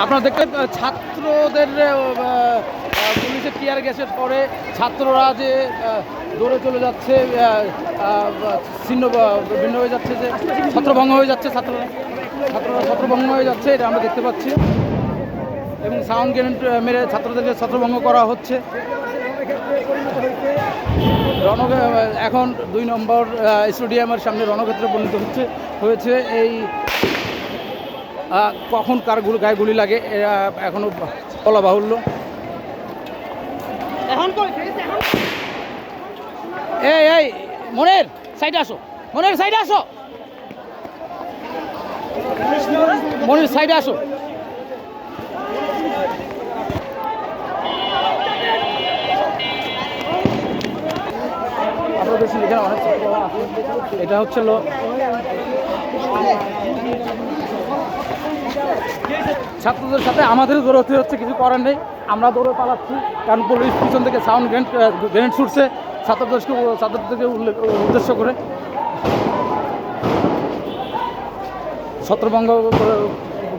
আপনারা দেখতে ছাত্রদের পুলিশের টিয়ার গ্যাসের পরে ছাত্ররা যে দৌড়ে চলে যাচ্ছে, ছিন্ন ভিন্ন হয়ে যাচ্ছে, যে ছত্রভঙ্গ হয়ে যাচ্ছে, ছাত্ররা ছত্রভঙ্গ হয়ে যাচ্ছে, এটা আমরা দেখতে পাচ্ছি। এবং সাউন্ড গ্রেনেড মেরে ছাত্রদেরকে ছত্রভঙ্গ করা হচ্ছে। এখন 2 নম্বর স্টেডিয়ামের সামনে রণক্ষেত্রে পরিণত হয়েছে। এই কখন কার গায়ে গুলি লাগে এখনো বলা বাহুল্য। এই মনের সাইডে আসো, মনের সাইডে আসো, মনের সাইডে আসো। আপনাদের এখানে অনেক এটা হচ্ছে ছাত্রদের সাথে আমাদেরও দৌড়তে হচ্ছে, কিছু করার নেই, আমরা দৌড়ে পালাচ্ছি। কারণ পুলিশ পিছন থেকে সাউন্ড গ্রেনেড ছুটছে ছাত্রদেরকে উদ্দেশ্য করে, ছত্রভঙ্গ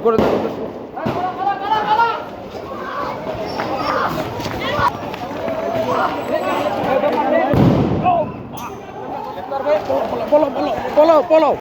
করে বলো